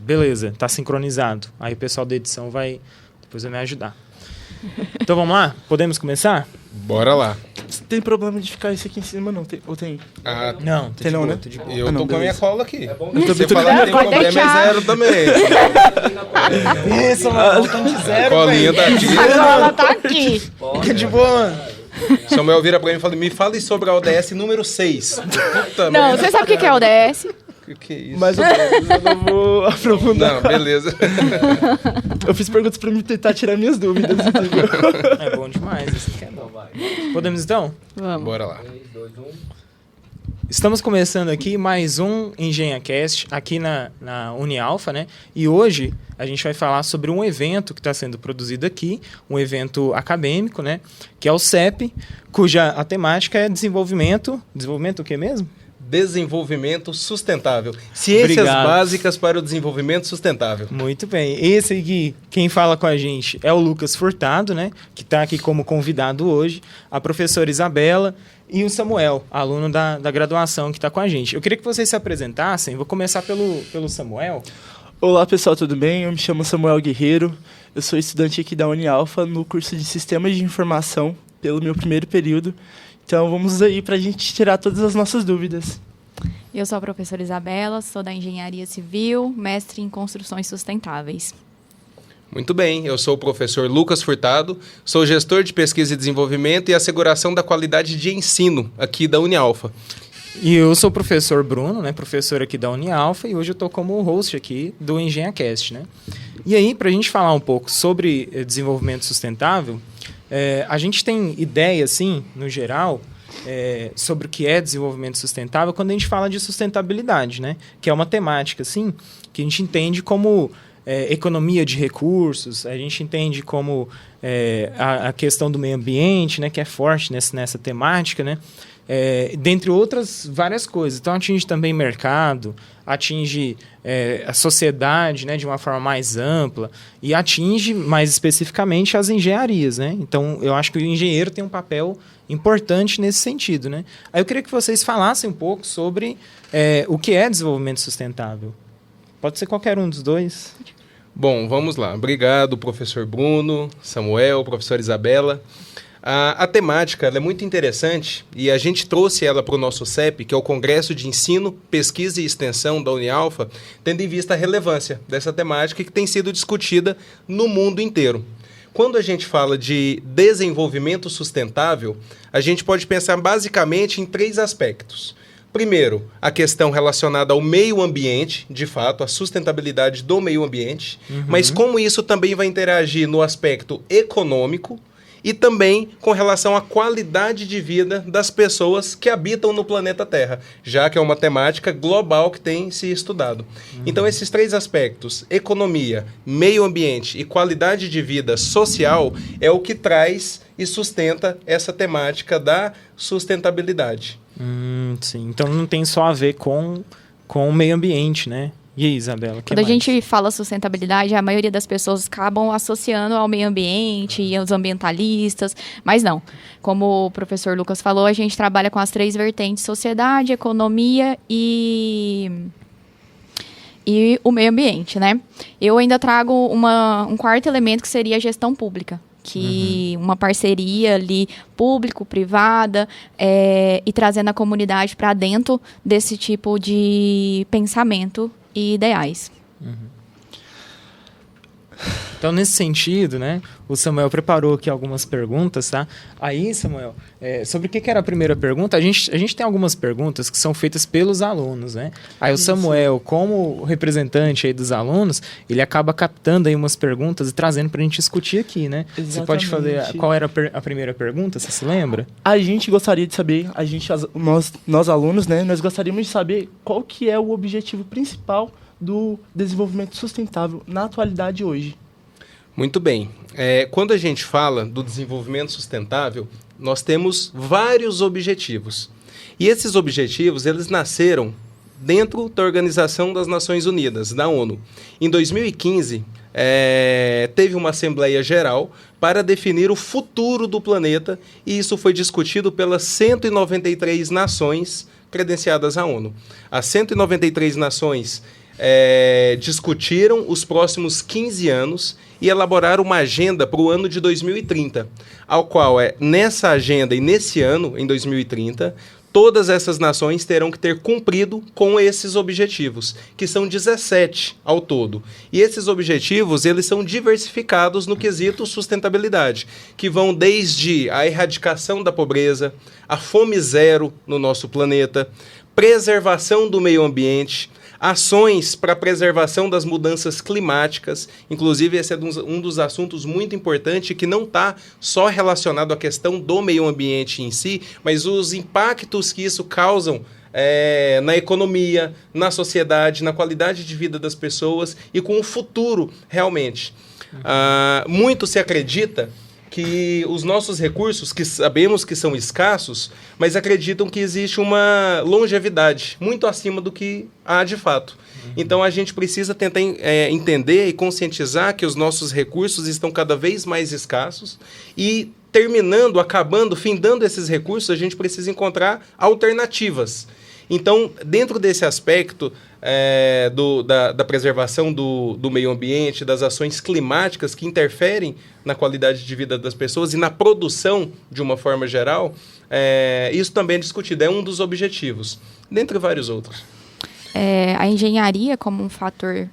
Beleza, tá sincronizado. Aí o pessoal da edição depois vai me ajudar. Então vamos lá? Podemos começar? Bora lá. Tem problema de ficar esse aqui em cima, não? Ou tem? Ah, Não, tem não, né? eu tô com a minha cola aqui. Eu tô Você falar que tem problema é zero também. Isso, mano, botão de A zero, colinha tá aqui. Agora ela tá aqui. Fica de boa. Samuel vira pra mim e fala, me fale sobre a ODS número 6. Puta Não, merda. você sabe o que é o ODS? Que é isso? Mais ou menos, eu não vou aprofundar. Não, beleza. Eu fiz perguntas pra me tentar tirar minhas dúvidas, entendeu? É bom demais, isso que é bom. Podemos então? Vamos. Bora lá. Estamos começando aqui mais um EngenhaCast aqui na Unialfa, né? E hoje a gente vai falar sobre um evento que está sendo produzido aqui, um evento acadêmico, né? Que é o CEP, cuja a temática é desenvolvimento... Desenvolvimento o quê mesmo? Desenvolvimento sustentável. Ciências Obrigado. básicas para o desenvolvimento sustentável. Muito bem. Esse aqui, quem fala com a gente é o Lucas Furtado, né? Que está aqui como convidado hoje, a professora Isabela e o Samuel, aluno da graduação que está com a gente. Eu queria que vocês se apresentassem. Vou começar pelo Samuel. Olá, pessoal, tudo bem? Eu me chamo Samuel Guerreiro. Eu sou estudante aqui da Unialfa no curso de Sistemas de Informação, pelo meu primeiro período. Então, vamos aí para a gente tirar todas as nossas dúvidas. Eu sou a professora Isabela, sou da Engenharia Civil, mestre em Construções Sustentáveis. Muito bem, eu sou o professor Lucas Furtado, sou gestor de pesquisa e desenvolvimento e asseguração da qualidade de ensino aqui da Unialfa. E eu sou o professor Bruno, né? Professor aqui da Unialfa, e hoje eu estou como host aqui do EngenhaCast, né? E aí, para a gente falar um pouco sobre desenvolvimento sustentável, a gente tem ideia, assim, no geral, sobre o que é desenvolvimento sustentável quando a gente fala de sustentabilidade, né? Que é uma temática, assim, que a gente entende como economia de recursos, a gente entende como a questão do meio ambiente, né? Que é forte nessa temática, né? Dentre outras várias coisas. Então, atinge também mercado, atinge a sociedade, né, de uma forma mais ampla e atinge mais especificamente as engenharias, né? Então, eu acho que o engenheiro tem um papel importante nesse sentido, né? Aí eu queria que vocês falassem um pouco sobre o que é desenvolvimento sustentável. Pode ser qualquer um dos dois. Bom, vamos lá. Obrigado, professor Bruno, Samuel, professora Isabela. A temática ela é muito interessante e a gente trouxe ela para o nosso CEP, que é o Congresso de Ensino, Pesquisa e Extensão da Unialfa, tendo em vista a relevância dessa temática que tem sido discutida no mundo inteiro. Quando a gente fala de desenvolvimento sustentável, a gente pode pensar basicamente em 3 aspectos. Primeiro, a questão relacionada ao meio ambiente, de fato, a sustentabilidade do meio ambiente, mas como isso também vai interagir no aspecto econômico, e também com relação à qualidade de vida das pessoas que habitam no planeta Terra, já que é uma temática global que tem se estudado. Então, esses 3 aspectos, economia, meio ambiente e qualidade de vida social, é o que traz e sustenta essa temática da sustentabilidade. Sim. Então, não tem só a ver com o meio ambiente, né? E aí, Isabela? Quando a gente fala sustentabilidade, a maioria das pessoas acabam associando ao meio ambiente e aos ambientalistas, mas não. Como o professor Lucas falou, a gente trabalha com as 3 vertentes: sociedade, economia e o meio ambiente, né? Eu ainda trago um quarto elemento que seria a gestão pública, que uma parceria ali público-privada e trazendo a comunidade para dentro desse tipo de pensamento e ideais. Então, nesse sentido, né, o Samuel preparou aqui algumas perguntas, tá? Aí, Samuel, sobre o que era a primeira pergunta? A gente tem algumas perguntas que são feitas pelos alunos, né? Aí o Samuel, como representante aí dos alunos, ele acaba captando aí umas perguntas e trazendo para a gente discutir aqui, né? Exatamente. Você pode fazer... Qual era a primeira pergunta, você se lembra? A gente gostaria de saber, nós alunos, né, nós gostaríamos de saber qual que é o objetivo principal do desenvolvimento sustentável na atualidade hoje. Muito bem. Quando a gente fala do desenvolvimento sustentável, nós temos vários objetivos. E esses objetivos, eles nasceram dentro da Organização das Nações Unidas, da ONU. Em 2015, teve uma Assembleia Geral para definir o futuro do planeta, e isso foi discutido pelas 193 nações credenciadas à ONU. As 193 nações discutiram os próximos 15 anos e elaboraram uma agenda para o ano de 2030, ao qual nessa agenda e nesse ano, em 2030, todas essas nações terão que ter cumprido com esses objetivos, que são 17 ao todo. E esses objetivos, eles são diversificados no quesito sustentabilidade, que vão desde a erradicação da pobreza, a fome zero no nosso planeta, preservação do meio ambiente, ações para a preservação das mudanças climáticas. Inclusive, esse é um dos assuntos muito importantes que não está só relacionado à questão do meio ambiente em si, mas os impactos que isso causam na economia, na sociedade, na qualidade de vida das pessoas e com o futuro, realmente. Muito se acredita que os nossos recursos, que sabemos que são escassos, mas acreditam que existe uma longevidade muito acima do que há de fato. Então, a gente precisa tentar entender e conscientizar que os nossos recursos estão cada vez mais escassos e, acabando, findando esses recursos, a gente precisa encontrar alternativas. Então, dentro desse aspecto da preservação do meio ambiente, das ações climáticas que interferem na qualidade de vida das pessoas e na produção de uma forma geral, isso também é discutido, é um dos objetivos, dentre vários outros. A engenharia como um fator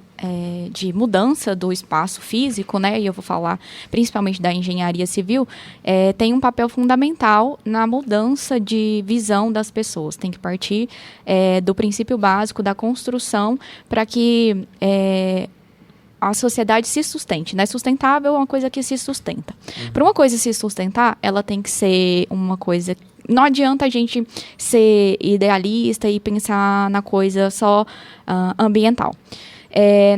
de mudança do espaço físico, né, e eu vou falar principalmente da engenharia civil, tem um papel fundamental na mudança de visão das pessoas. Tem que partir do princípio básico da construção para que a sociedade se sustente. Né? Sustentável é uma coisa que se sustenta. Para uma coisa se sustentar, ela tem que ser uma coisa... Não adianta a gente ser idealista e pensar na coisa só ambiental.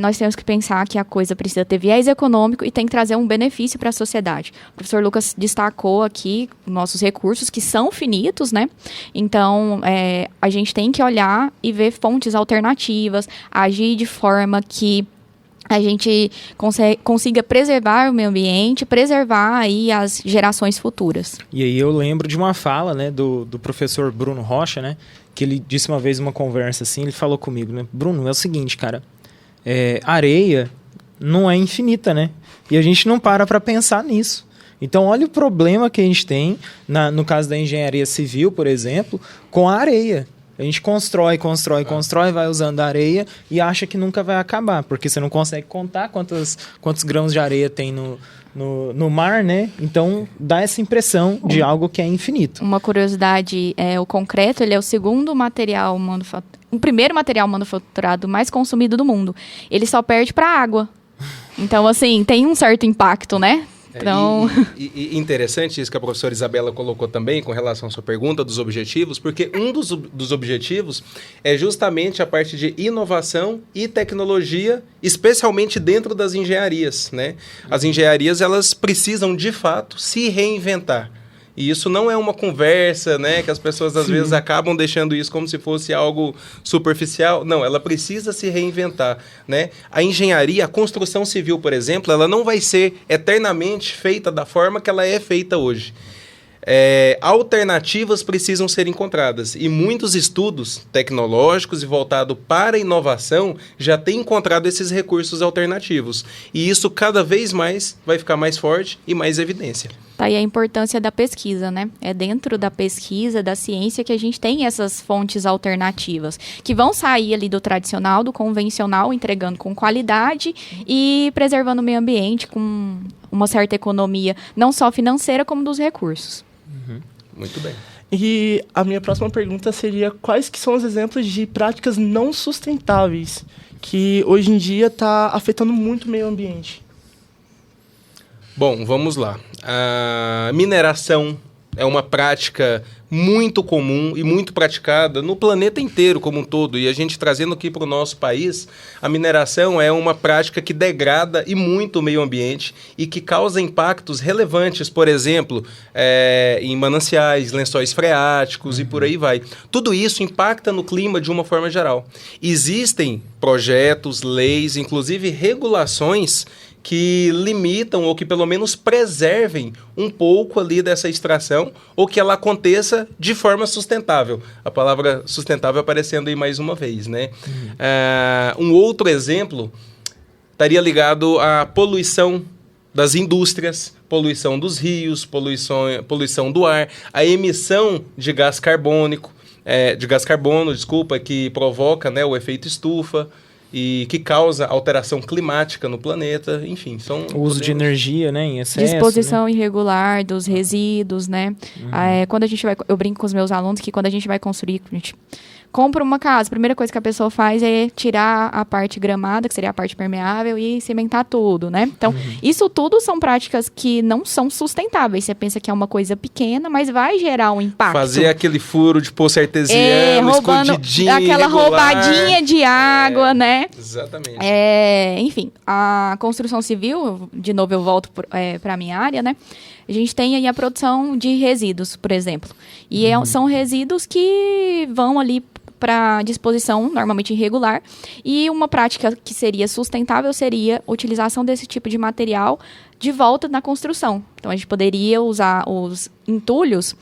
Nós temos que pensar que a coisa precisa ter viés econômico e tem que trazer um benefício para a sociedade. O professor Lucas destacou aqui nossos recursos, que são finitos, né? Então, a gente tem que olhar e ver fontes alternativas, agir de forma que a gente consiga preservar o meio ambiente, preservar aí as gerações futuras. E aí eu lembro de uma fala, né, do professor Bruno Rocha, né? Que ele disse uma vez numa conversa assim, ele falou comigo, né? Bruno, é o seguinte, cara... areia não é infinita, né? E a gente não para pensar nisso. Então, olha o problema que a gente tem, no caso da engenharia civil, por exemplo, com a areia. A gente constrói, vai usando a areia e acha que nunca vai acabar, porque você não consegue contar quantos grãos de areia tem no mar, né? Então, dá essa impressão de algo que é infinito. Uma curiosidade, o concreto, ele é o segundo material o primeiro material manufaturado mais consumido do mundo. Ele só perde para a água. Então, assim, tem um certo impacto, né? Então... E interessante isso que a professora Isabela colocou também com relação à sua pergunta dos objetivos, porque um dos objetivos é justamente a parte de inovação e tecnologia, especialmente dentro das engenharias, né? As engenharias, elas precisam, de fato, se reinventar. E isso não é uma conversa, né, que as pessoas às vezes acabam deixando isso como se fosse algo superficial. Não, ela precisa se reinventar, né? A engenharia, a construção civil, por exemplo, ela não vai ser eternamente feita da forma que ela é feita hoje. Alternativas precisam ser encontradas e muitos estudos tecnológicos e voltados para a inovação já têm encontrado esses recursos alternativos e isso cada vez mais vai ficar mais forte e mais evidência. Tá aí a importância da pesquisa, né? É dentro da pesquisa, da ciência que a gente tem essas fontes alternativas que vão sair ali do tradicional, do convencional, entregando com qualidade e preservando o meio ambiente com uma certa economia, não só financeira, como dos recursos. Muito bem. E a minha próxima pergunta seria quais que são os exemplos de práticas não sustentáveis que hoje em dia está afetando muito o meio ambiente? Bom, vamos lá. A mineração é uma prática muito comum e muito praticada no planeta inteiro como um todo. E a gente trazendo aqui para o nosso país, a mineração é uma prática que degrada e muito o meio ambiente e que causa impactos relevantes, por exemplo, em mananciais, lençóis freáticos e por aí vai. Tudo isso impacta no clima de uma forma geral. Existem projetos, leis, inclusive regulações que limitam ou que pelo menos preservem um pouco ali dessa extração ou que ela aconteça feita de forma sustentável. A palavra sustentável aparecendo aí mais uma vez, né? Um outro exemplo estaria ligado à poluição das indústrias, poluição dos rios, poluição do ar, a emissão de gás carbono, que provoca, né, o efeito estufa e que causa alteração climática no planeta, enfim, são... O uso de energia, né, em excesso. Disposição irregular dos resíduos, né? Quando a gente eu brinco com os meus alunos que quando a gente vai construir, a gente compra uma casa, a primeira coisa que a pessoa faz é tirar a parte gramada, que seria a parte permeável, e cimentar tudo, né? Então, isso tudo são práticas que não são sustentáveis. Você pensa que é uma coisa pequena, mas vai gerar um impacto. Fazer aquele furo de poço artesiano, escondidinho, aquela irregular. roubadinha de água, né? Exatamente. Enfim, a construção civil, de novo eu volto para a minha área, né? A gente tem aí a produção de resíduos, por exemplo. E são resíduos que vão ali para disposição normalmente irregular, e uma prática que seria sustentável seria a utilização desse tipo de material de volta na construção. Então, a gente poderia usar os entulhos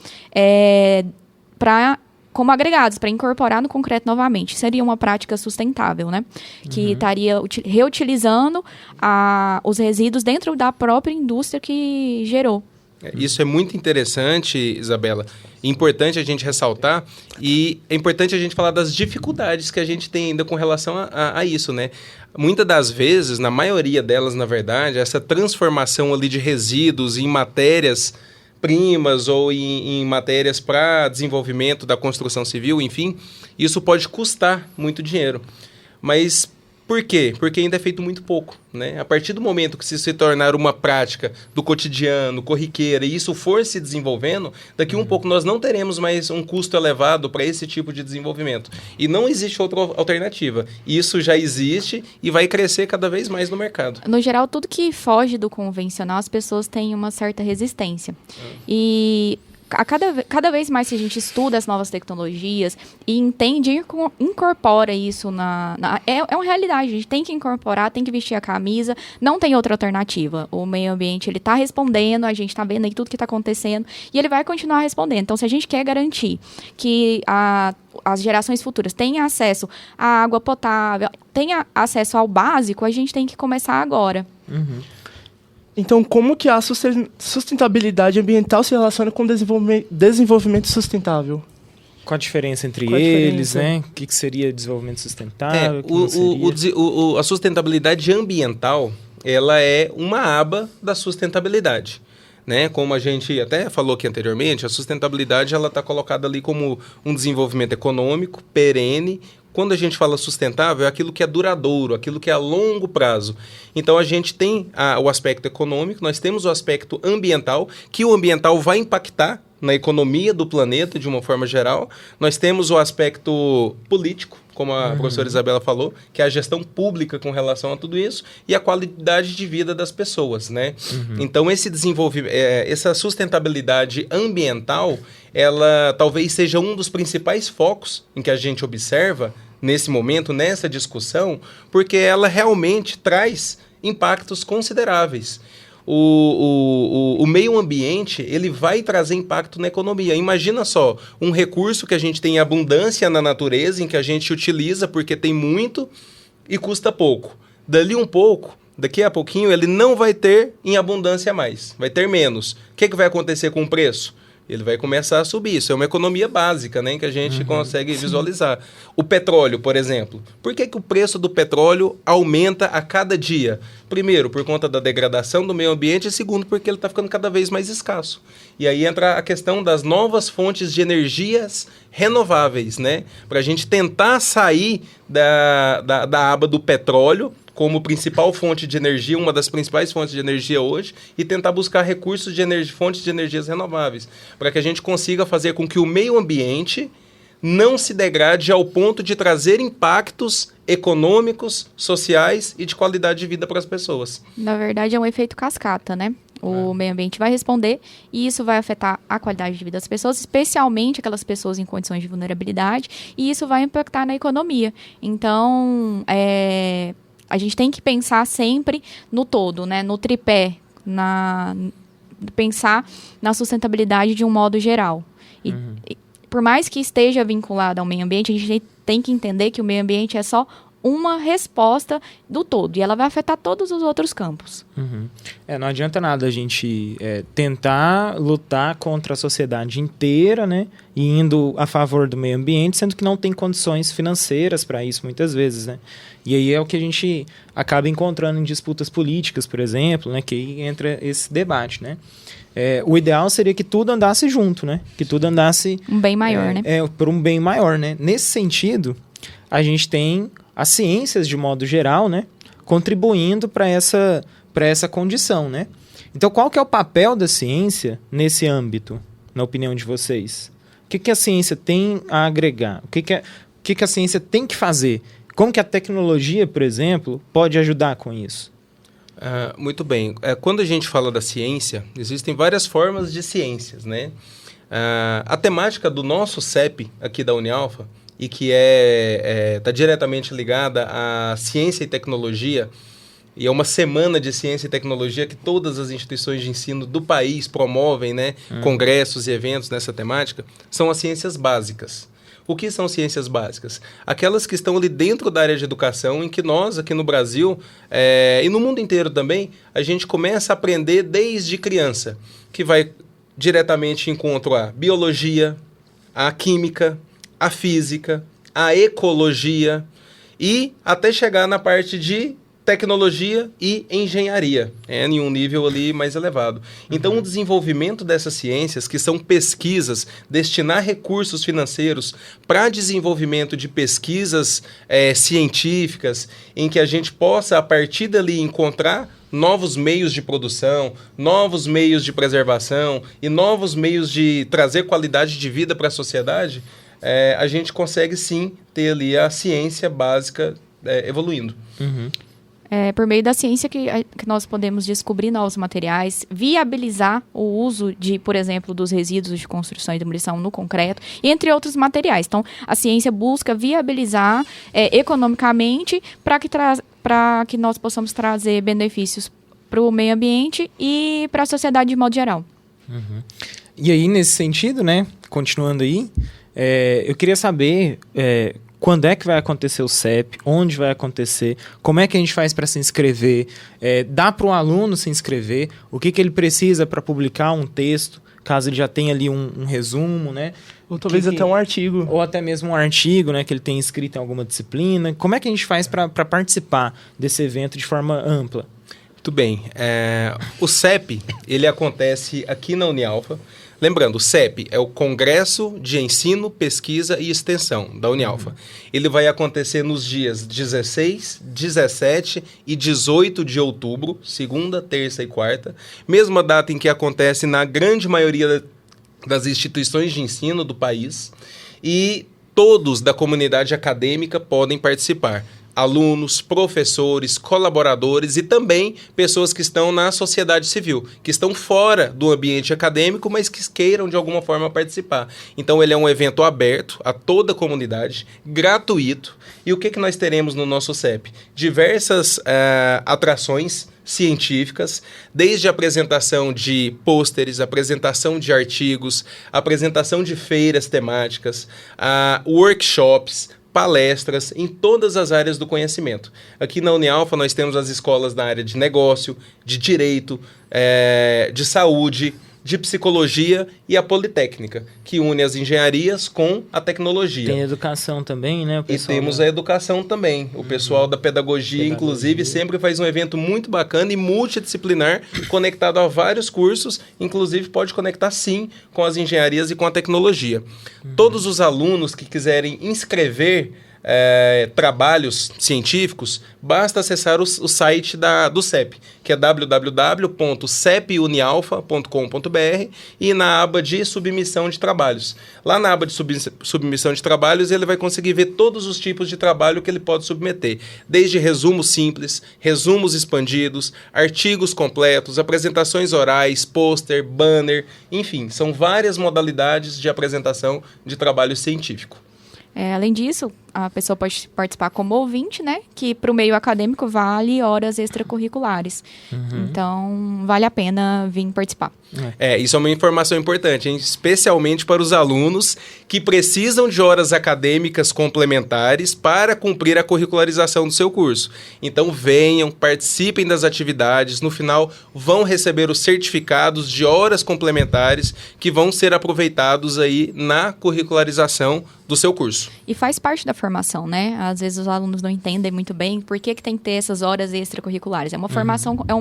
como agregados, para incorporar no concreto novamente. Seria uma prática sustentável, né? Que estaria reutilizando os resíduos dentro da própria indústria que gerou. Isso é muito interessante, Isabela. Importante a gente ressaltar, e é importante a gente falar das dificuldades que a gente tem ainda com relação a isso, né? Muitas das vezes, na maioria delas, na verdade, essa transformação ali de resíduos em matérias-primas ou em matérias para desenvolvimento da construção civil, enfim, isso pode custar muito dinheiro. Mas por quê? Porque ainda é feito muito pouco, né? A partir do momento que se tornar uma prática do cotidiano, corriqueira, e isso for se desenvolvendo, daqui um pouco nós não teremos mais um custo elevado para esse tipo de desenvolvimento. E não existe outra alternativa. Isso já existe e vai crescer cada vez mais no mercado. No geral, tudo que foge do convencional, as pessoas têm uma certa resistência. E cada vez mais que a gente estuda as novas tecnologias e entende e incorpora isso é uma realidade, a gente tem que incorporar, tem que vestir a camisa, não tem outra alternativa. O meio ambiente, ele está respondendo, a gente está vendo aí tudo que está acontecendo e ele vai continuar respondendo. Então, se a gente quer garantir que as gerações futuras tenham acesso à água potável, tenham acesso ao básico, a gente tem que começar agora. Então, como que a sustentabilidade ambiental se relaciona com o desenvolvimento sustentável? Qual a diferença entre eles, né? O que seria desenvolvimento sustentável? A sustentabilidade ambiental, ela é uma aba da sustentabilidade, né? Como a gente até falou aqui anteriormente, a sustentabilidade ela está colocada ali como um desenvolvimento econômico, perene. Quando a gente fala sustentável, é aquilo que é duradouro, aquilo que é a longo prazo. Então, a gente tem o aspecto econômico, nós temos o aspecto ambiental, que o ambiental vai impactar na economia do planeta de uma forma geral. Nós temos o aspecto político, como a professora Isabela falou, que é a gestão pública com relação a tudo isso, e a qualidade de vida das pessoas, né? Então, essa sustentabilidade ambiental, ela talvez seja um dos principais focos em que a gente observa nesse momento, nessa discussão, porque ela realmente traz impactos consideráveis. O meio ambiente, ele vai trazer impacto na economia. Imagina só, um recurso que a gente tem em abundância na natureza, em que a gente utiliza porque tem muito e custa pouco. Daqui a pouquinho, ele não vai ter em abundância mais, vai ter menos. O que vai acontecer com o preço? Ele vai começar a subir. Isso é uma economia básica, né, que a gente consegue visualizar. O petróleo, por exemplo. Por que o preço do petróleo aumenta a cada dia? Primeiro, por conta da degradação do meio ambiente, e segundo, porque ele está ficando cada vez mais escasso. E aí entra a questão das novas fontes de energias renováveis, né? Para a gente tentar sair da aba do petróleo como principal fonte de energia, uma das principais fontes de energia hoje, e tentar buscar recursos de fontes de energias renováveis, para que a gente consiga fazer com que o meio ambiente não se degrade ao ponto de trazer impactos econômicos, sociais e de qualidade de vida para as pessoas. Na verdade, é um efeito cascata, né? O meio ambiente vai responder e isso vai afetar a qualidade de vida das pessoas, especialmente aquelas pessoas em condições de vulnerabilidade, e isso vai impactar na economia. Então, a gente tem que pensar sempre no todo, né? No tripé, pensar na sustentabilidade de um modo geral. E por mais que esteja vinculado ao meio ambiente, a gente tem que entender que o meio ambiente é só uma resposta do todo, e ela vai afetar todos os outros campos. Não adianta nada a gente tentar lutar contra a sociedade inteira, né, e indo a favor do meio ambiente, sendo que não tem condições financeiras para isso muitas vezes, né? E aí é o que a gente acaba encontrando em disputas políticas, por exemplo, né, que aí entra esse debate, né? O ideal seria que tudo andasse junto, né? Que tudo andasse... Um bem maior, né? Por um bem maior, né? Nesse sentido, a gente tem as ciências, de modo geral, né, contribuindo para essa condição, né? Então, qual que é o papel da ciência nesse âmbito, na opinião de vocês? O que a ciência tem a agregar? O que a ciência tem que fazer? Como que a tecnologia, por exemplo, pode ajudar com isso? Muito bem. Quando a gente fala da ciência, existem várias formas de ciências, né? A temática do nosso CEP aqui da Unialfa, e que está diretamente ligada à ciência e tecnologia, e é uma semana de ciência e tecnologia que todas as instituições de ensino do país promovem, né, congressos e eventos nessa temática, são as ciências básicas. O que são ciências básicas? Aquelas que estão ali dentro da área de educação, em que nós, aqui no Brasil, e no mundo inteiro também, a gente começa a aprender desde criança, que vai diretamente em encontro à biologia, à química, a física, a ecologia e até chegar na parte de tecnologia e engenharia, em um nível ali mais elevado. Então, o desenvolvimento dessas ciências, que são pesquisas, destinar recursos financeiros para desenvolvimento de pesquisas científicas, em que a gente possa, a partir dali, encontrar novos meios de produção, novos meios de preservação e novos meios de trazer qualidade de vida para a sociedade, a gente consegue sim ter ali a ciência básica evoluindo. Por meio da ciência que nós podemos descobrir novos materiais, viabilizar o uso de, por exemplo, dos resíduos de construção e demolição no concreto, entre outros materiais. Então, a ciência busca viabilizar economicamente para que nós possamos trazer benefícios para o meio ambiente e para a sociedade de modo geral. E aí, nesse sentido, né, continuando aí, eu queria saber quando é que vai acontecer o CEP, onde vai acontecer, como é que a gente faz para se inscrever, dá para o aluno se inscrever, o que ele precisa para publicar um texto, caso ele já tenha ali um resumo, né? Ou talvez até um artigo. Ou até mesmo um artigo, né, que ele tenha escrito em alguma disciplina. Como é que a gente faz para participar desse evento de forma ampla? Muito bem. O CEP, ele acontece aqui na Unialfa. Lembrando, o CEP é o Congresso de Ensino, Pesquisa e Extensão da Unialfa. Ele vai acontecer nos dias 16, 17 e 18 de outubro, segunda, terça e quarta. Mesma data em que acontece na grande maioria das instituições de ensino do país. E todos da comunidade acadêmica podem participar. Alunos, professores, colaboradores e também pessoas que estão na sociedade civil, que estão fora do ambiente acadêmico, mas que queiram de alguma forma participar. Então ele é um evento aberto a toda a comunidade, gratuito. E o que nós teremos no nosso CEP? Diversas atrações científicas, desde a apresentação de pôsteres, apresentação de artigos, apresentação de feiras temáticas, workshops, palestras em todas as áreas do conhecimento. Aqui na Unialfa nós temos as escolas na área de negócio, de direito, de saúde, de psicologia e a Politécnica, que une as engenharias com a tecnologia. Tem educação também, né? E temos a educação também. O pessoal da pedagogia, inclusive, sempre faz um evento muito bacana e multidisciplinar, conectado a vários cursos, inclusive pode conectar sim com as engenharias e com a tecnologia. Todos os alunos que quiserem inscrever trabalhos científicos, basta acessar o site do CEP, que é www.cepunialfa.com.br, e na aba de submissão de trabalhos. Lá na aba de submissão de trabalhos, ele vai conseguir ver todos os tipos de trabalho que ele pode submeter, desde resumos simples, resumos expandidos, artigos completos, apresentações orais, pôster, banner, enfim, são várias modalidades de apresentação de trabalho científico. Além disso, a pessoa pode participar como ouvinte, né? Que para o meio acadêmico vale horas extracurriculares. Então, vale a pena vir participar. Isso é uma informação importante, hein? Especialmente para os alunos que precisam de horas acadêmicas complementares para cumprir a curricularização do seu curso. Então, venham, participem das atividades, no final vão receber os certificados de horas complementares que vão ser aproveitados aí na curricularização do seu curso. E faz parte da formação, né? Às vezes os alunos não entendem muito bem por que tem que ter essas horas extracurriculares. É uma formação, é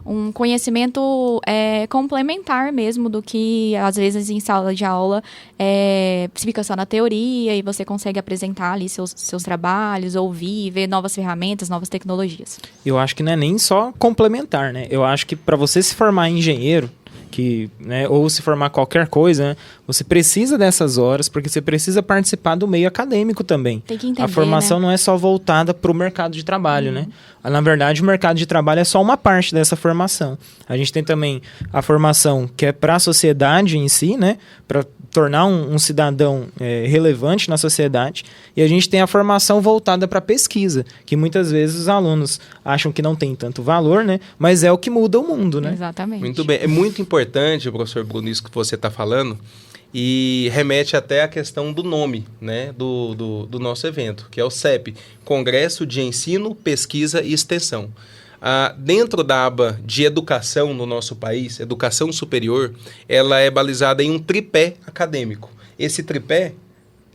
um conhecimento complementar mesmo do que, às vezes, em sala de aula se fica só na teoria e você consegue apresentar ali seus trabalhos, ouvir, ver novas ferramentas, novas tecnologias. Eu acho que não é nem só complementar, né? Eu acho que para você se formar engenheiro, ou se formar qualquer coisa, né, você precisa dessas horas, porque você precisa participar do meio acadêmico também. Tem que entender, a formação, né, não é só voltada para o mercado de trabalho, né? Na verdade, o mercado de trabalho é só uma parte dessa formação. A gente tem também a formação que é para a sociedade em si, né? Para tornar um cidadão relevante na sociedade. E a gente tem a formação voltada para a pesquisa, que muitas vezes os alunos acham que não tem tanto valor, né? Mas é o que muda o mundo, né? Exatamente. Muito bem. É muito importante, professor Bruno, isso que você está falando, e remete até à questão do nome, né, do nosso evento, que é o CEP, Congresso de Ensino, Pesquisa e Extensão. Dentro da aba de educação no nosso país, educação superior, ela é balizada em um tripé acadêmico. Esse tripé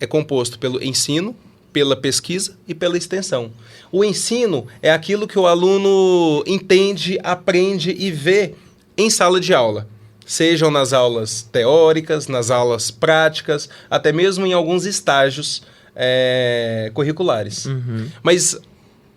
é composto pelo ensino, pela pesquisa e pela extensão. O ensino é aquilo que o aluno entende, aprende e vê em sala de aula. Sejam nas aulas teóricas, nas aulas práticas, até mesmo em alguns estágios curriculares. Mas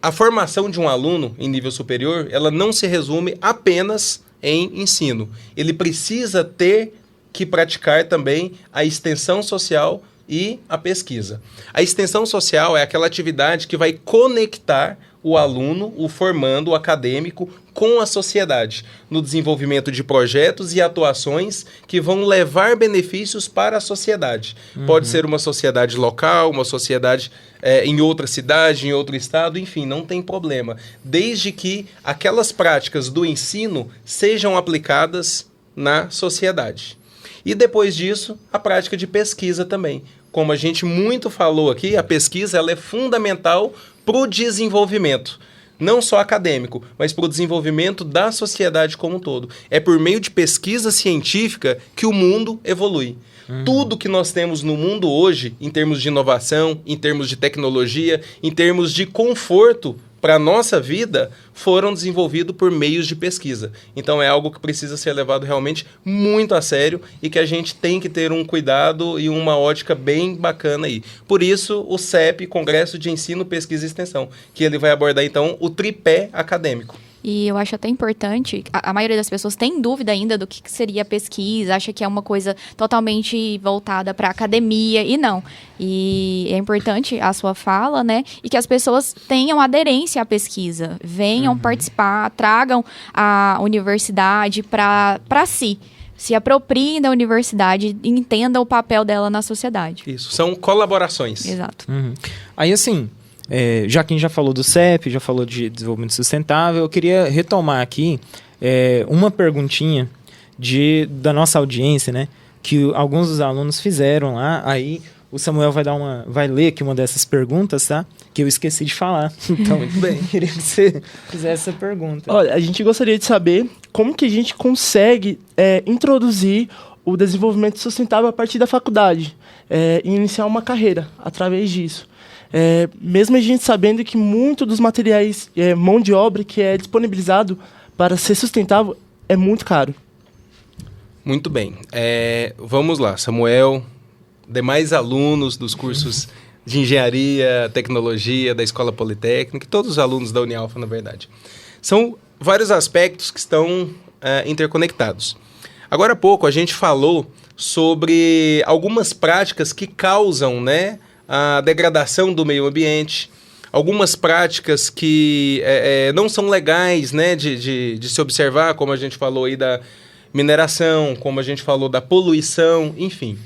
a formação de um aluno em nível superior, ela não se resume apenas em ensino. Ele precisa ter que praticar também a extensão social e a pesquisa. A extensão social é aquela atividade que vai conectar o aluno, o formando, o acadêmico, com a sociedade, no desenvolvimento de projetos e atuações que vão levar benefícios para a sociedade. Pode ser uma sociedade local, uma sociedade em outra cidade, em outro estado, enfim, não tem problema. Desde que aquelas práticas do ensino sejam aplicadas na sociedade. E depois disso, a prática de pesquisa também. Como a gente muito falou aqui, a pesquisa ela é fundamental para o desenvolvimento, não só acadêmico, mas para o desenvolvimento da sociedade como um todo. É por meio de pesquisa científica que o mundo evolui. Tudo que nós temos no mundo hoje, em termos de inovação, em termos de tecnologia, em termos de conforto para a nossa vida, foram desenvolvidos por meios de pesquisa. Então é algo que precisa ser levado realmente muito a sério e que a gente tem que ter um cuidado e uma ótica bem bacana aí. Por isso, o CEP, Congresso de Ensino, Pesquisa e Extensão, que ele vai abordar então o tripé acadêmico. E eu acho até importante, a maioria das pessoas tem dúvida ainda do que seria pesquisa, acha que é uma coisa totalmente voltada para a academia, e não. E é importante a sua fala, né? E que as pessoas tenham aderência à pesquisa, venham participar, tragam a universidade para si. Se apropriem da universidade e entendam o papel dela na sociedade. Isso, são colaborações. Exato. Aí, assim, já que a gente já falou do CEP, já falou de desenvolvimento sustentável, eu queria retomar aqui uma perguntinha da nossa audiência, né? Que alguns dos alunos fizeram lá. Aí o Samuel vai ler aqui uma dessas perguntas, tá? Que eu esqueci de falar. Então, muito bem. Queria que você fizesse essa pergunta. Olha, a gente gostaria de saber como que a gente consegue introduzir o desenvolvimento sustentável a partir da faculdade e iniciar uma carreira através disso. Mesmo a gente sabendo que muito dos materiais, mão de obra que é disponibilizado para ser sustentável é muito caro. Muito bem. Vamos lá, Samuel, demais alunos dos cursos de engenharia, tecnologia, da Escola Politécnica, e todos os alunos da Unialfa, na verdade. São vários aspectos que estão interconectados. Agora há pouco a gente falou sobre algumas práticas que causam, né, a degradação do meio ambiente, algumas práticas que não são legais, né, de se observar, como a gente falou aí da mineração, como a gente falou da poluição, enfim.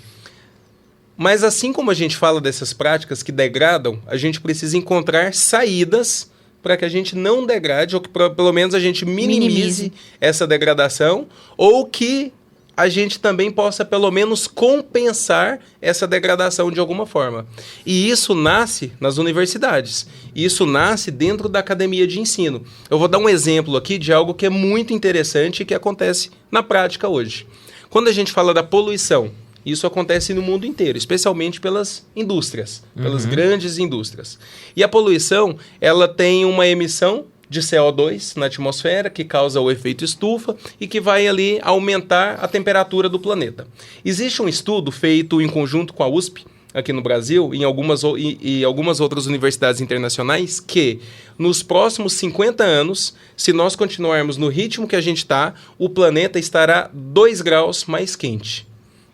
Mas assim como a gente fala dessas práticas que degradam, a gente precisa encontrar saídas para que a gente não degrade, ou que pelo menos a gente minimize essa degradação, ou que a gente também possa pelo menos compensar essa degradação de alguma forma. E isso nasce nas universidades. Isso nasce dentro da academia de ensino. Eu vou dar um exemplo aqui de algo que é muito interessante e que acontece na prática hoje. Quando a gente fala da poluição, isso acontece no mundo inteiro, especialmente pelas indústrias, pelas grandes indústrias. E a poluição, ela tem uma emissão de CO2 na atmosfera, que causa o efeito estufa e que vai ali aumentar a temperatura do planeta. Existe um estudo feito em conjunto com a USP, aqui no Brasil, e algumas outras universidades internacionais, que nos próximos 50 anos, se nós continuarmos no ritmo que a gente está, o planeta estará 2 graus mais quente.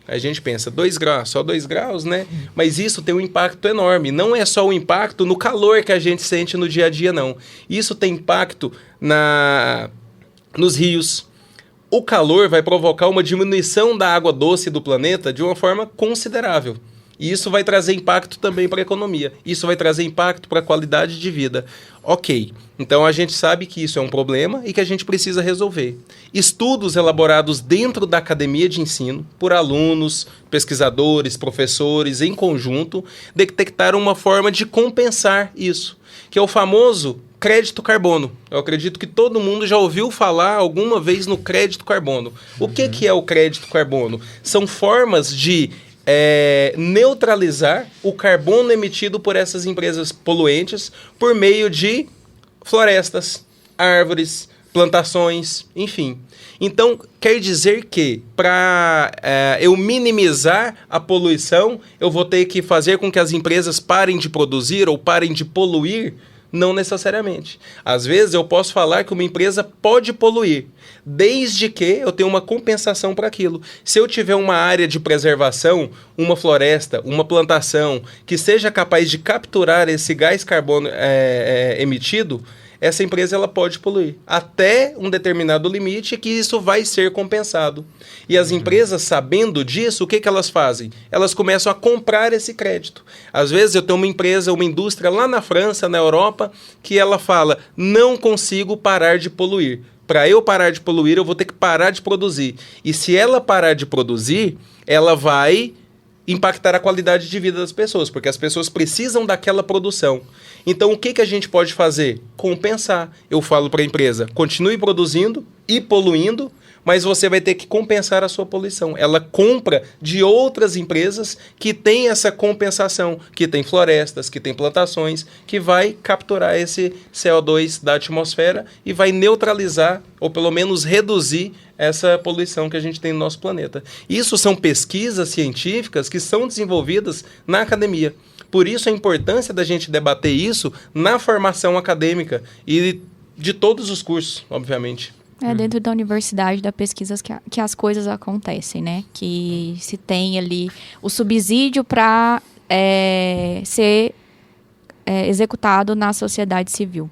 A gente pensa, 2 graus, só 2 graus, né? Mas isso tem um impacto enorme. Não é só o impacto no calor que a gente sente no dia a dia, não. Isso tem impacto nos rios. O calor vai provocar uma diminuição da água doce do planeta de uma forma considerável. E isso vai trazer impacto também para a economia. Isso vai trazer impacto para a qualidade de vida. Ok, então a gente sabe que isso é um problema e que a gente precisa resolver. Estudos elaborados dentro da academia de ensino, por alunos, pesquisadores, professores, em conjunto, detectaram uma forma de compensar isso, que é o famoso crédito carbono. Eu acredito que todo mundo já ouviu falar alguma vez no crédito carbono. O que é o crédito carbono? São formas de neutralizar o carbono emitido por essas empresas poluentes por meio de florestas, árvores, plantações, enfim. Então, quer dizer que para eu minimizar a poluição, eu vou ter que fazer com que as empresas parem de produzir ou parem de poluir? Não necessariamente. Às vezes eu posso falar que uma empresa pode poluir, desde que eu tenha uma compensação para aquilo. Se eu tiver uma área de preservação, uma floresta, uma plantação, que seja capaz de capturar esse gás carbono emitido, essa empresa ela pode poluir até um determinado limite que isso vai ser compensado. E as empresas, sabendo disso, o que elas fazem? Elas começam a comprar esse crédito. Às vezes eu tenho uma empresa, uma indústria lá na França, na Europa, que ela fala, não consigo parar de poluir. Para eu parar de poluir, eu vou ter que parar de produzir. E se ela parar de produzir, ela vai impactar a qualidade de vida das pessoas, porque as pessoas precisam daquela produção. Então, o que a gente pode fazer? Compensar. Eu falo para a empresa, continue produzindo e poluindo, mas você vai ter que compensar a sua poluição. Ela compra de outras empresas que têm essa compensação, que tem florestas, que tem plantações, que vai capturar esse CO2 da atmosfera e vai neutralizar, ou pelo menos reduzir, essa poluição que a gente tem no nosso planeta. Isso são pesquisas científicas que são desenvolvidas na academia. Por isso a importância da gente debater isso na formação acadêmica e de todos os cursos, obviamente. Dentro da universidade, da pesquisa que as coisas acontecem, né? Que se tem ali o subsídio para ser executado na sociedade civil.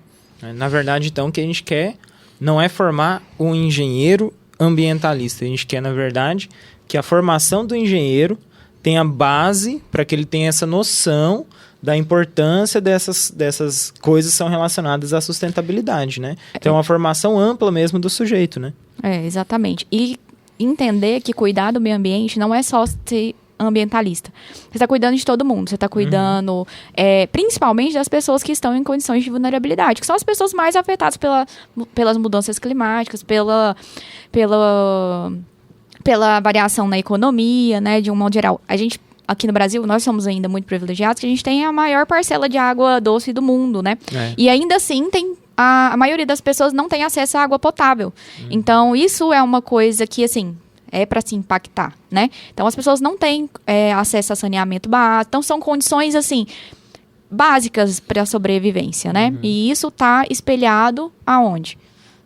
Na verdade, então, o que a gente quer não é formar um engenheiro ambientalista. A gente quer, na verdade, que a formação do engenheiro tenha base para que ele tenha essa noção da importância dessas coisas que são relacionadas à sustentabilidade, né? Então, é uma formação ampla mesmo do sujeito, né? Exatamente. E entender que cuidar do meio ambiente não é só ser ambientalista. Você está cuidando de todo mundo. Você está cuidando, principalmente das pessoas que estão em condições de vulnerabilidade, que são as pessoas mais afetadas pelas mudanças climáticas, pela variação na economia, né, de um modo geral. A gente, aqui no Brasil, nós somos ainda muito privilegiados, que a gente tem a maior parcela de água doce do mundo, né? E ainda assim, a maioria das pessoas não tem acesso à água potável. Então, isso é uma coisa que, assim, é para se impactar, né? Então, as pessoas não têm acesso a saneamento básico. Então, são condições, assim, básicas para a sobrevivência, né? E isso está espelhado aonde?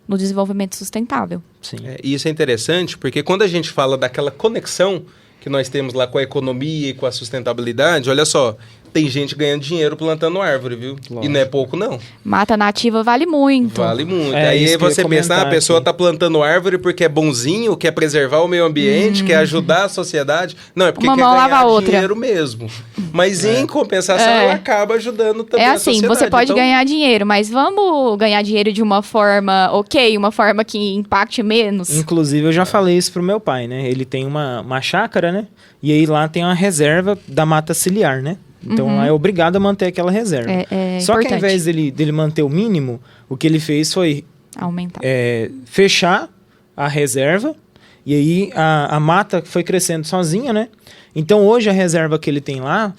No desenvolvimento sustentável. Sim. E isso é interessante, porque quando a gente fala daquela conexão que nós temos lá com a economia e com a sustentabilidade, olha só, tem gente ganhando dinheiro plantando árvore, viu? Lógico. E não é pouco, não. Mata nativa vale muito. Vale muito. É, Aí isso que eu ia você pensa, comentar a pessoa aqui. tá plantando árvore porque é bonzinho, quer preservar o meio ambiente, quer ajudar a sociedade. Não, é porque Uma quer mão lava ganhar a outra. dinheiro mesmo. Mas em compensação, É. ela acaba ajudando também É a assim, sociedade. você pode Então, ganhar dinheiro, mas vamos ganhar dinheiro de uma forma uma forma que impacte menos. Inclusive, eu já falei isso pro meu pai, né? Ele tem uma chácara, né? E aí lá tem uma reserva da mata ciliar, né? Então lá é obrigado a manter aquela reserva. É Só que ao importante. invés dele manter o mínimo, o que ele fez foi Aumentar. fechar a reserva e aí a mata foi crescendo sozinha, né? Então hoje a reserva que ele tem lá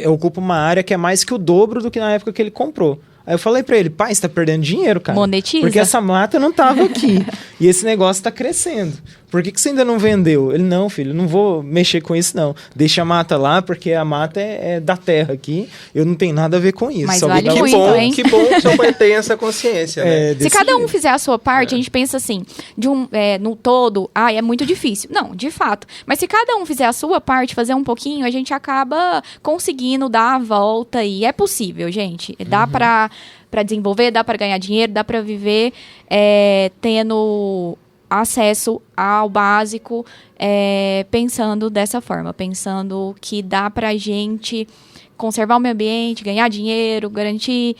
ocupa uma área que é mais que o dobro do que na época que ele comprou. Aí eu falei pra ele, pai, você tá perdendo dinheiro, cara. Monetiza. Porque essa mata não tava aqui. E esse negócio tá crescendo. Por que você ainda não vendeu? Ele, não, filho, não vou mexer com isso, não. Deixa a mata lá, porque a mata é da terra aqui. Eu não tenho nada a ver com isso. Mas Só vou vale dar um muito, exemplo. hein? que bom que seu pai tem essa consciência, né? Se desse cada um jeito. fizer a sua parte, a gente pensa assim, no todo, é muito difícil. Não, de fato. Mas se cada um fizer a sua parte, fazer um pouquinho, a gente acaba conseguindo dar a volta e é possível, gente. Dá pra desenvolver, dá pra ganhar dinheiro, dá pra viver tendo acesso ao básico, pensando dessa forma, pensando que dá pra gente conservar o meio ambiente, ganhar dinheiro, garantir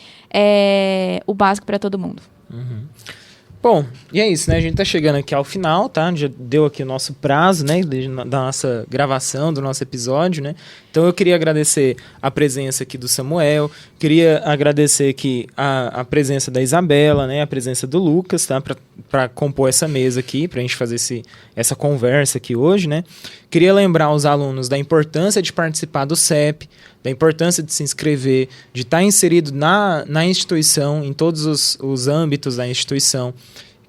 o básico para todo mundo. Bom, e é isso, né? A gente tá chegando aqui ao final, tá? Já deu aqui o nosso prazo, né? Da nossa gravação, do nosso episódio, né? Então eu queria agradecer a presença aqui do Samuel, queria agradecer aqui a presença da Isabela, né? A presença do Lucas, tá? Pra compor essa mesa aqui, pra gente fazer essa conversa aqui hoje, né? Queria lembrar os alunos da importância de participar do CEP, da importância de se inscrever, de estar inserido na instituição, em todos os âmbitos da instituição.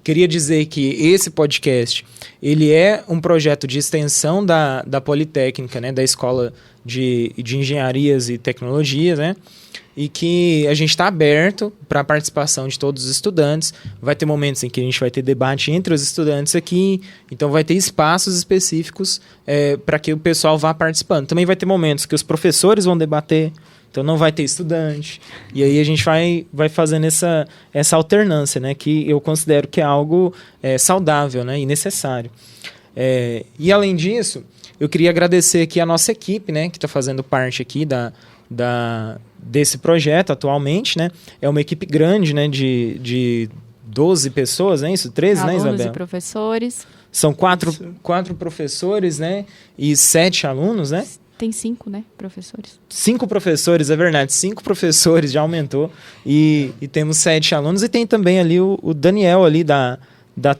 Queria dizer que esse podcast, ele é um projeto de extensão da Politécnica, né, da Escola de Engenharias e Tecnologias, né, e que a gente está aberto para a participação de todos os estudantes. Vai ter momentos em que a gente vai ter debate entre os estudantes aqui, então vai ter espaços específicos para que o pessoal vá participando. Também vai ter momentos que os professores vão debater, então não vai ter estudante. E aí a gente vai fazendo essa alternância, né, que eu considero que é algo saudável, né, e necessário. E além disso, eu queria agradecer aqui a nossa equipe, né, que está fazendo parte aqui desse projeto atualmente, né? É uma equipe grande, né, de 12 pessoas, é isso? 13, né, Alunos Isabela? e professores. São quatro professores, né? E 7 alunos, né? Tem 5, né, professores. 5 professores, é verdade. 5 professores, já aumentou. E temos 7 alunos. E tem também ali o Daniel ali da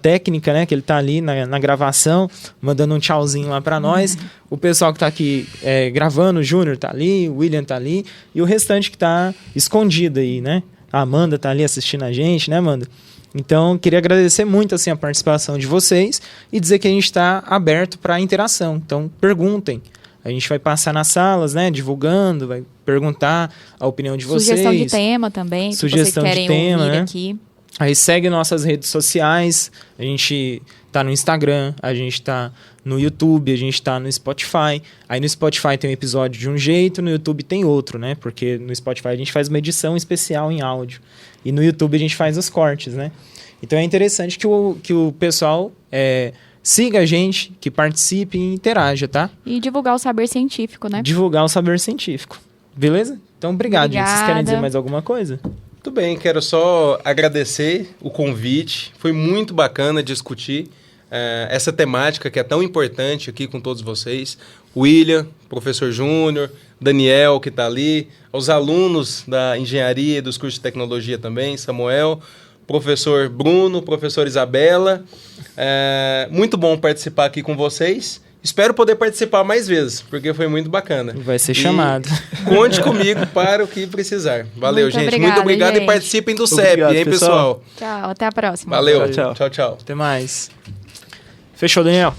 técnica, né? Que ele tá ali na gravação, mandando um tchauzinho lá pra nós. O pessoal que tá aqui gravando, o Júnior tá ali, o William tá ali. E o restante que tá escondido aí, né? A Amanda tá ali assistindo a gente, né, Amanda? Então, queria agradecer muito, assim, a participação de vocês e dizer que a gente tá aberto para interação. Então, perguntem. A gente vai passar nas salas, né, divulgando, vai perguntar a opinião de vocês. Sugestão de tema também, que Sugestão vocês de querem tema, ouvir né? aqui. Aí segue nossas redes sociais, a gente tá no Instagram, a gente tá no YouTube, a gente tá no Spotify. Aí no Spotify tem um episódio de um jeito, no YouTube tem outro, né? Porque no Spotify a gente faz uma edição especial em áudio. E no YouTube a gente faz os cortes, né? Então é interessante que o pessoal siga a gente, que participe e interaja, tá? E divulgar o saber científico, né? Divulgar o saber científico. Beleza? Então obrigado, gente. Vocês querem dizer Obrigada. mais alguma coisa? Muito bem, quero só agradecer o convite. Foi muito bacana discutir essa temática que é tão importante aqui com todos vocês. William, professor Júnior, Daniel, que está ali, aos alunos da engenharia e dos cursos de tecnologia também, Samuel, professor Bruno, professor Isabela. Muito bom participar aqui com vocês. Espero poder participar mais vezes, porque foi muito bacana. Vai ser chamado. Conte comigo para o que precisar. Valeu, Muito gente. obrigada, muito obrigado gente. e participem do Obrigado, CEP, hein, pessoal? Tchau, até a próxima. Valeu. Tchau. Tchau, tchau. Até mais. Fechou, Daniel?